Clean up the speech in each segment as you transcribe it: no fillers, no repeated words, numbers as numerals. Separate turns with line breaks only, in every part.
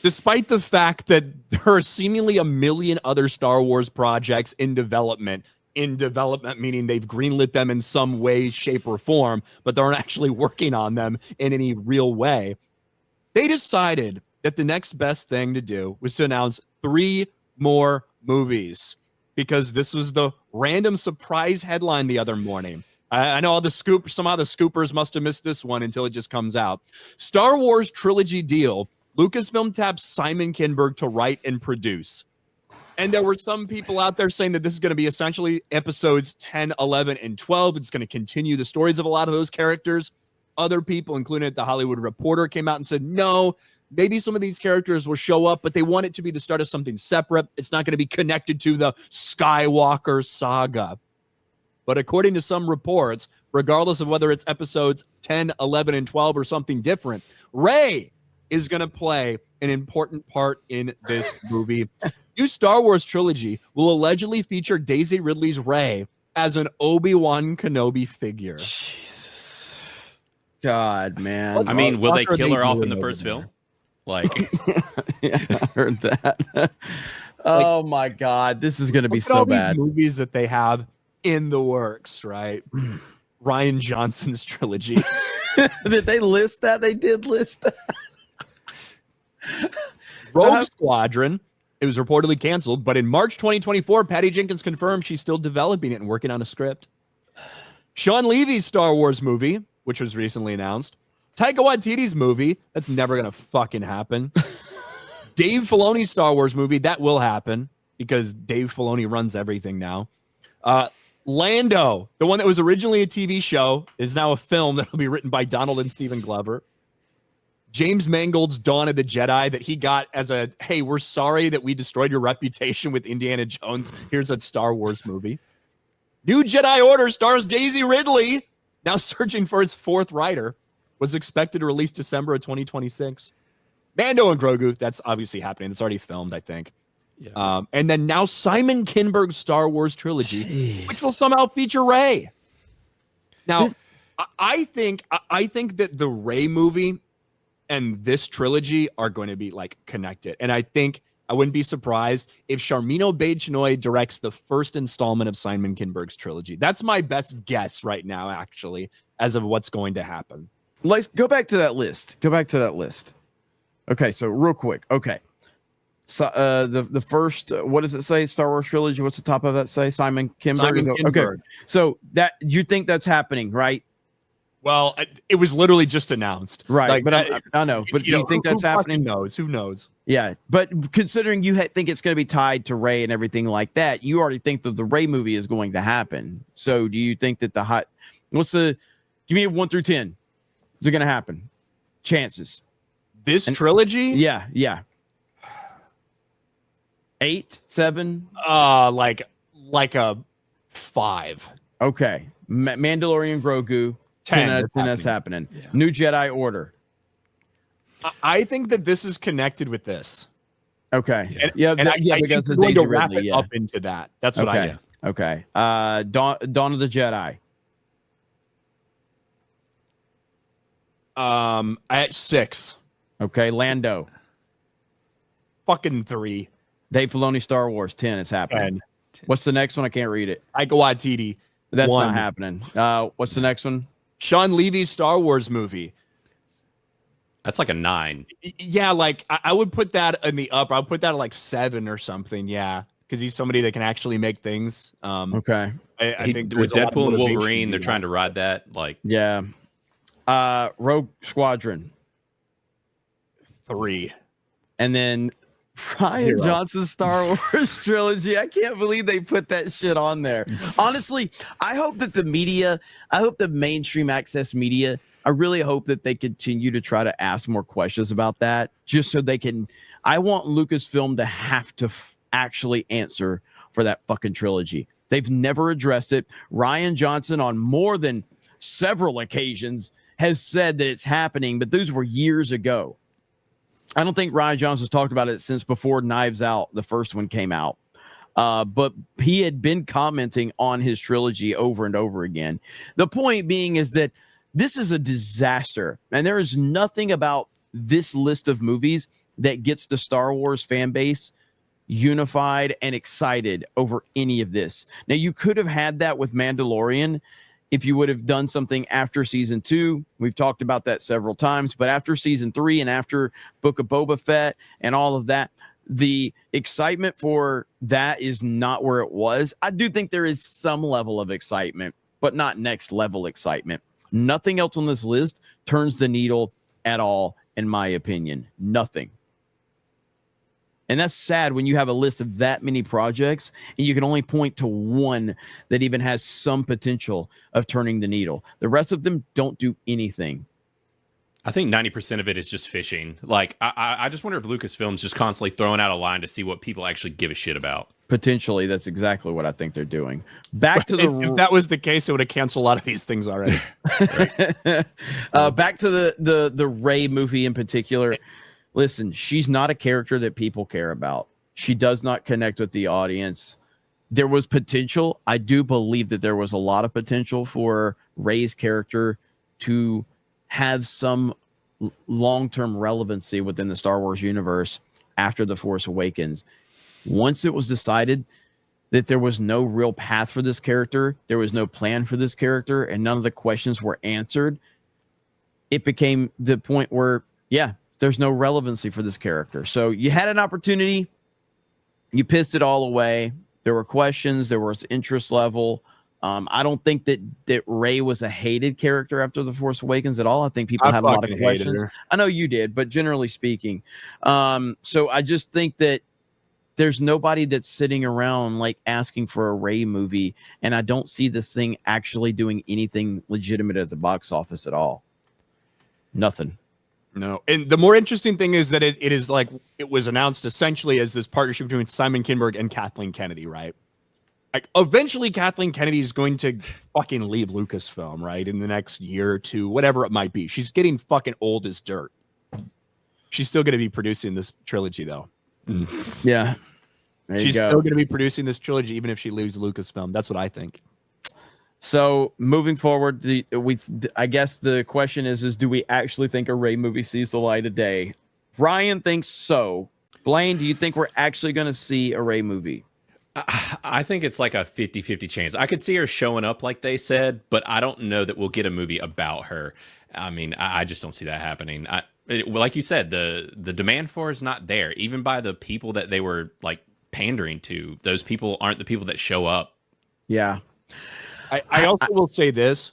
Despite the fact that there are seemingly a million other Star Wars projects in development, meaning they've greenlit them in some way, shape, or form, but they aren't actually working on them in any real way. They decided that the next best thing to do was to announce 3 more movies, because this was the random surprise headline the other morning. I know somehow the scoopers must have missed this one until it just comes out. Star Wars trilogy deal. Lucasfilm taps Simon Kinberg to write and produce. And there were some people out there saying that this is going to be essentially episodes 10, 11, and 12. It's going to continue the stories of a lot of those characters. Other people, including The Hollywood Reporter, came out and said, no, maybe some of these characters will show up, but they want it to be the start of something separate. It's not going to be connected to the Skywalker saga. But according to some reports, regardless of whether it's episodes 10, 11, and 12 or something different, Rey is going to play an important part in this movie. New Star Wars trilogy will allegedly feature Daisy Ridley's Rey as an Obi-Wan Kenobi figure.
Jesus. God, man.
I mean, will they kill her off in the first film? Like,
yeah, I heard that. Oh my God, this is going to be so bad.
These movies that they have in the works, right? Rian Johnson's trilogy.
Did they list that? They did list that.
Rogue Squadron. It was reportedly canceled, but in March 2024, Patty Jenkins confirmed she's still developing it and working on a script. Sean Levy's Star Wars movie, which was recently announced. Taika Waititi's movie, that's never going to fucking happen. Dave Filoni's Star Wars movie, that will happen because Dave Filoni runs everything now. Lando, the one that was originally a TV show, is now a film that will be written by Donald and Stephen Glover. James Mangold's Dawn of the Jedi that he got as a, hey, we're sorry that we destroyed your reputation with Indiana Jones. Here's a Star Wars movie. New Jedi Order stars Daisy Ridley, now searching for its 4th writer, was expected to release December of 2026. Mando and Grogu, that's obviously happening. It's already filmed, I think. Yeah. And then now Simon Kinberg's Star Wars trilogy, which will somehow feature Rey. Now, I think that the Rey movie and this trilogy are going to be like connected. And I think I wouldn't be surprised if Sharmeen Obaid-Chinoy directs the first installment of Simon Kinberg's trilogy. That's my best guess right now, actually, as of what's going to happen.
Let's go back to that list. Okay, so real quick. Okay. So the first, what does it say? Star Wars trilogy. What's the top of that say? Simon Kinberg. Okay. So that you think that's happening, right?
Well, it was literally just announced.
Right.
Like,
but I know, but do you think that's happening?
Who knows?
Yeah. But considering you think it's going to be tied to Rey and everything like that, you already think that the Rey movie is going to happen. So do you think that give me a 1 through 10. Is it going to happen? Chances.
This trilogy?
Yeah. 8, 7?
Like a 5.
Okay. Mandalorian Grogu. 10 that's happening. Yeah. New Jedi Order.
I think that this is connected with this.
Okay.
I think we're going to wrap it up into that. That's what I do.
Okay. Dawn of the Jedi.
At 6.
Okay. Lando.
Fucking 3.
Dave Filoni Star Wars 10 is happening. 10. What's the next one? I can't read it.
Taika Waititi.
That's 1. Not happening. What's the next one?
Sean Levy's Star Wars movie.
That's like a 9.
Yeah, like I would put that in the upper. I would put that at like 7 or something. Yeah, because he's somebody that can actually make things.
Okay.
I think
with Deadpool and Wolverine, they're trying to ride that. Like,
yeah. Rogue Squadron.
3.
And then Rian Johnson's Star Wars trilogy. I can't believe they put that shit on there. Honestly, I hope that the mainstream access media, I really hope that they continue to try to ask more questions about that, just so they can. I want Lucasfilm to have to actually answer for that fucking trilogy. They've never addressed it. Rian Johnson, on more than several occasions, has said that it's happening, but those were years ago. I don't think Rian Johnson's talked about it since before Knives Out, the first one, came out. But he had been commenting on his trilogy over and over again. The point being is that this is a disaster, and there is nothing about this list of movies that gets the Star Wars fan base unified and excited over any of this. Now, you could have had that with Mandalorian if you would have done something after season 2. We've talked about that several times, but after season 3 and after Book of Boba Fett and all of that, the excitement for that is not where it was. I do think there is some level of excitement, but not next level excitement. Nothing else on this list turns the needle at all, in my opinion. Nothing. And that's sad when you have a list of that many projects and you can only point to one that even has some potential of turning the needle. The rest of them don't do anything.
I think 90% of it is just fishing. Like, I just wonder if Lucasfilm's just constantly throwing out a line to see what people actually give a shit about.
Potentially, that's exactly what I think they're doing. Back to
if that was the case, it would have canceled a lot of these things already.
Back to the Rey movie in particular. Listen, she's not a character that people care about. She does not connect with the audience. There was potential. I do believe that there was a lot of potential for Rey's character to have some long-term relevancy within the Star Wars universe after The Force Awakens. Once it was decided that there was no real path for this character, there was no plan for this character, and none of the questions were answered, it became the point where, yeah, there's no relevancy for this character. So you had an opportunity, you pissed it all away. There were questions, there was interest level. I don't think that Rey was a hated character after The Force Awakens at all. I think people had a lot of questions. I know you did, but generally speaking. So I just think that there's nobody that's sitting around like asking for a Rey movie, and I don't see this thing actually doing anything legitimate at the box office at all. Nothing.
No. And the more interesting thing is that it is like it was announced essentially as this partnership between Simon Kinberg and Kathleen Kennedy, right? Like eventually Kathleen Kennedy is going to fucking leave Lucasfilm, right? In the next year or two, whatever it might be. She's getting fucking old as dirt. She's still going to be producing this trilogy though.
Yeah.
She's still going to be producing this trilogy even if she leaves Lucasfilm. That's what I think.
So moving forward, I guess the question is do we actually think a Rey movie sees the light of day? Ryan thinks so. Blaine, do you think we're actually going to see a Rey movie?
I think it's like a 50-50 chance. I could see her showing up like they said, but I don't know that we'll get a movie about her. I mean, I just don't see that happening. Like you said, the demand for is not there, even by the people that they were like pandering to. Those people aren't the people that show up.
Yeah.
I also will say this.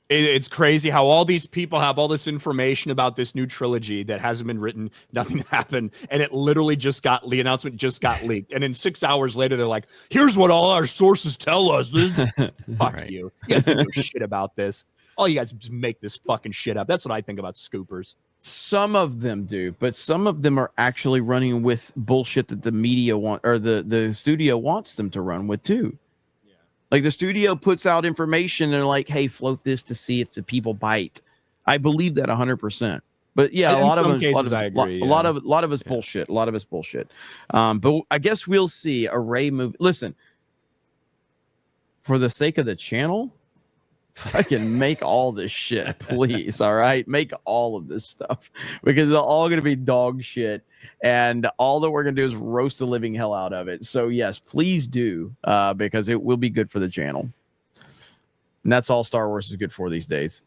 It's crazy how all these people have all this information about this new trilogy that hasn't been written. Nothing happened. And it literally the announcement just got leaked. And then 6 hours later, they're like, here's what all our sources tell us. Fuck
right.
you. You guys don't know shit about this. All you guys just make this fucking shit up. That's what I think about scoopers.
Some of them do, but some of them are actually running with bullshit that the media want or the studio wants them to run with too. Like the studio puts out information and they're like, hey, float this to see if the people bite. I believe that 100%. But yeah, a lot of it's bullshit. A lot of it's bullshit. But I guess we'll see a Rey movie. Listen, for the sake of the channel, fucking make all this shit, please. All right, make all of this stuff because it's all going to be dog shit, and all that we're going to do is roast the living hell out of it. So yes, please do, because it will be good for the channel, and that's all Star Wars is good for these days.